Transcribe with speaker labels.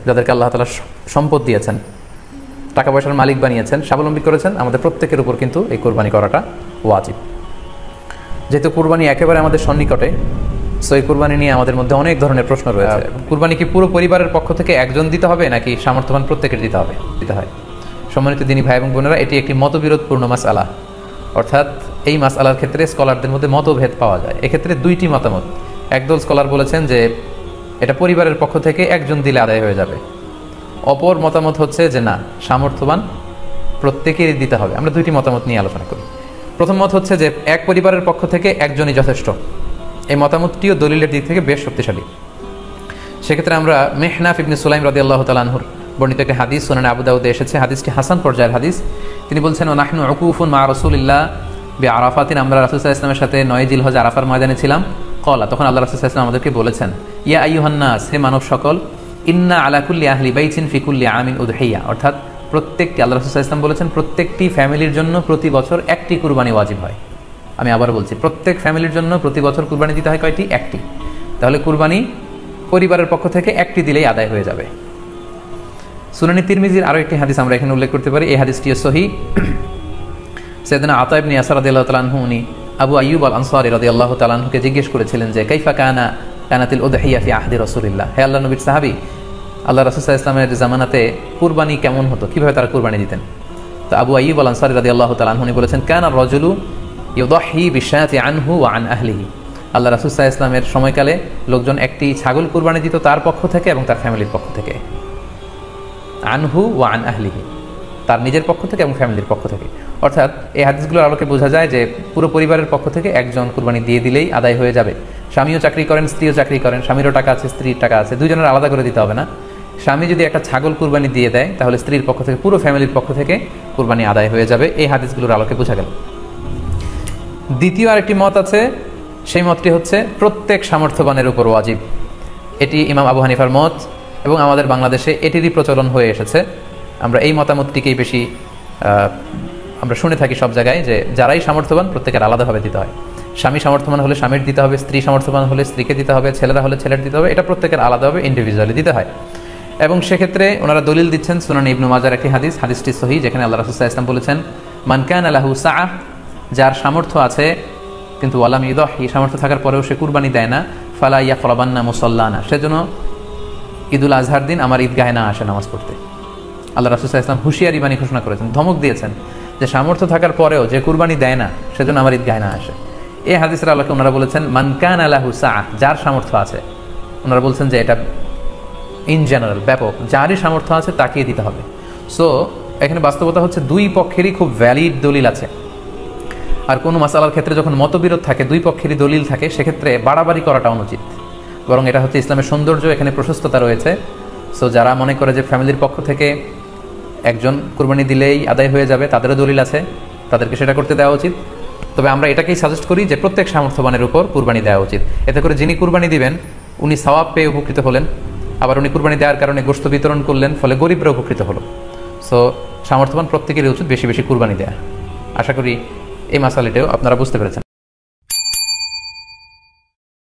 Speaker 1: যাদেরকে আল্লাহ তাআলা সম্পদ দিয়েছেন, টাকা পয়সার মালিক বানিয়েছেন, স্বাবলম্বী করেছেন, আমাদের প্রত্যেকের উপর কিন্তু এই কোরবানি করাটা ওয়াজিব। যেহেতু কুরবানি একেবারে আমাদের সন্নিকটে, সো এই কুরবানি নিয়ে আমাদের মধ্যে অনেক ধরনের প্রশ্ন রয়েছে। কুরবানি কি পুরো পরিবারের পক্ষ থেকে একজন দিতে হবে নাকি সামর্থ্যবান প্রত্যেকের দিতে হয়? সম্মানিত দিনী ভাই এবং বোনেরা, এটি একটি মতবিরোধপূর্ণ মাসআলা, অর্থাৎ এই মাসআলার ক্ষেত্রে স্কলারদের মধ্যে মতভেদ পাওয়া যায়। এক্ষেত্রে দুইটি মতামত। একদল স্কলার বলেছেন যে এটা পরিবারের পক্ষ থেকে একজন দিলে আদায় হয়ে যাবে। অপর মতামত হচ্ছে যে না, সামর্থ্যবান প্রত্যেকেরই দিতে হবে। আমরা দুইটি মতামত নিয়ে আলোচনা করি। প্রথম মত হচ্ছে যে এক পরিবারের পক্ষ থেকে একজনই যথেষ্ট। এই মতামতটিও দলিলের দিক থেকে বেশ শক্তিশালী। সেক্ষেত্রে আমরা মেহনাফ ইবনে সুলাইম রাদিয়াল্লাহু তাআলা আনহুর বর্ণিত একটি হাদিস সুনান আবু দাউদে এসেছে, হাদিসটি হাসান পর্যায়ের হাদিস। তিনি বলছেন, নাহনু উকুফুন মা রাসূলিল্লাহ বিআরাফাতিন, আমরা রাসূল সাল্লাল্লাহু আলাইহি ওয়াসাল্লামের সাথে 9 জিলহজ আরাফার ময়দানে ছিলাম। ক্বালা, তখন আল্লাহ রাসূল সাল্লাল্লাহু আলাইহি ওয়াসাল্লাম আমাদেরকে বলেছেন, ইয়া আইয়ুহান নাস, হে মানব সকল, ইন্না আলা কুল্লি আহলি বাইতিন ফি কুল্লি আমিন উদহিয়া, অর্থাৎ প্রত্যেকটি, আল্লাহ রাসূল সাল্লাল্লাহু আলাইহি ওয়াসাল্লাম বলেছেন প্রত্যেকটি ফ্যামিলির জন্য প্রতি বছর একটি কুরবানি ওয়াজিব হয়। আমি আবার বলছি, প্রত্যেক ফ্যামিলির জন্য প্রতি বছর কুরবানি দিতে হয় কয়টি? একটি। তাহলে কুরবানি পরিবারের পক্ষ থেকে একটি দিলেই আদায় হয়ে যাবে। সুনানি তিরমিজির আরও একটি হাদিস আমরা এখানে উল্লেখ করতে পারি, এই হাদিসটিও সহিহ। সাইয়েদনা আতা ইবনে ইয়াসার রাদিয়াল্লাহু তাআলা আনহু উনি আবু আইয়ুব আল আনসারী রাদিয়াল্লাহু তাআলা আনহুকে জিজ্ঞেস করেছিলেন যে কাইফা কানাতিল উদহিয়া ফি আহদি রাসূলিল্লাহ, হে আল্লাহর নবীর সাহাবী, আল্লাহ রাসূল সাল্লাল্লাহু আলাইহি ওয়াসাল্লামের জামানাতে কুরবানি কেমন হতো, কিভাবে তারা কুরবানি দিতেন? তো আবু আইয়ুব আল আনসারী রাদিয়াল্লাহু তাআলা আনহু বলেছেন, কানা রাজুলু ইউদাহি বিশাতি আনহু ওয়া আন আহলিহি, আল্লাহ রাসূল সাল্লাল্লাহু আলাইহি ওয়াসাল্লামের সময়কালে লোকজন একটি ছাগল কুরবানি দিত তার পক্ষ থেকে এবং তার ফ্যামিলির পক্ষ থেকে। আনহু ওয়া আন আহলিহি, তার নিজের পক্ষ থেকে এবং ফ্যামিলির পক্ষ থেকে। অর্থাৎ এই হাদিসগুলোর আলোকে বোঝা যায় যে পুরো পরিবারের পক্ষ থেকে একজন কুরবানি দিয়ে দিলেই আদায় হয়ে যাবে। স্বামীও চাকরি করেন, স্ত্রীও চাকরি করেন, স্বামীরও টাকা আছে, স্ত্রীর টাকা আছে, দুজনের আলাদা করে দিতে হবে না। স্বামী যদি একটা ছাগল কুরবানি দিয়ে দেয় তাহলে স্ত্রীর পক্ষ থেকে, পুরো ফ্যামিলির পক্ষ থেকে কুরবানি আদায় হয়ে যাবে। এই হাদিসগুলোর আলোকে বোঝা গেল। দ্বিতীয় আরেকটি মত আছে, সেই মতটি হচ্ছে প্রত্যেক সামর্থ্যবানের উপর ওয়াজিব। এটি ইমাম আবু হানিফার মত এবং আমাদের বাংলাদেশে এটিরই প্রচলন হয়ে এসেছে। আমরা এই মতামতটিকেই বেশি আমরা শুনে থাকি সব জায়গায়, যে যারাই সামর্থ্যবান প্রত্যেকের আলাদাভাবে দিতে হয়। স্বামী সামর্থ্যবান হলে স্বামীর দিতে হবে, স্ত্রী সামর্থ্যবান হলে স্ত্রীকে দিতে হবে, ছেলেরা হলে ছেলের দিতে হবে, এটা প্রত্যেকের আলাদাভাবে ইন্ডিভিজুয়ালি দিতে হয়। এবং সেক্ষেত্রে ওনারা দলিল দিচ্ছেন সুনান ইবনে মাজার একটি হাদিস, হাদিসটি সহিহ, যেখানে আল্লাহ রাসূল সাল্লাল্লাহু আলাইহি ওয়াসাল্লাম বলেছেন, মান কানা লাহু সাআহ, যার সামর্থ্য আছে কিন্তু ওয়ালাম ইউদাহি, সামর্থ্য থাকার পরেও সে কুরবানি দেয় না, ফালা ইয়াকরাবান্না মুসাল্লানা, সেজন্য ঈদুল আজহার দিন আমার ঈদগাহে না আসে নামাজ পড়তে। আল্লাহ রাসূল সাল্লাল্লাহু আলাইহি ওয়াসাল্লাম হুঁশিয়ারি বাণী ঘোষণা করেছেন, ধমক দিয়েছেন যে সামর্থ্য থাকার পরেও যে কুরবানি দেয় না সেজন্য আমার ঈদগাহে না আসে। এই হাদিসের আলোকে ওনারা বলেছেন মান কানা লাহু সাআহ, যার সামর্থ্য আছে, ওনারা বলছেন যে এটা ইন জেনারেল, ব্যাপক, যারই সামর্থ্য আছে তাকেই দিতে হবে। সো এখানে বাস্তবতা হচ্ছে দুই পক্ষেরই খুব ভ্যালিড দলিল আছে। আর কোনো মাসালার ক্ষেত্রে যখন মতবিরোধ থাকে, দুই পক্ষেরই দলিল থাকে, সেক্ষেত্রে বাড়াবাড়ি করাটা অনুচিত, বরং এটা হচ্ছে ইসলামের সৌন্দর্য, এখানে প্রশস্ততা রয়েছে। সো যারা মনে করে যে ফ্যামিলির পক্ষ থেকে একজন কুরবানি দিলেই আদায় হয়ে যাবে, তাদেরও দলিল আছে, তাদেরকে সেটা করতে দেওয়া উচিত। তবে আমরা এটাকেই সাজেস্ট করি যে প্রত্যেক সামর্থ্যবানের উপর কুরবানি দেওয়া উচিত। এতে করে যিনি কুরবানি দিবেন উনি সওয়াব পেয়ে উপকৃত হলেন, আবার উনি কুরবানি দেওয়ার কারণে গোশত বিতরণ করলেন, ফলে গরিবরা উপকৃত হলো। সো সামর্থ্যবান প্রত্যেকেরই উচিত বেশি বেশি কুরবানি দেয়া। আশা করি এই মাসালাটাও আপনারা বুঝতে পেরেছেন।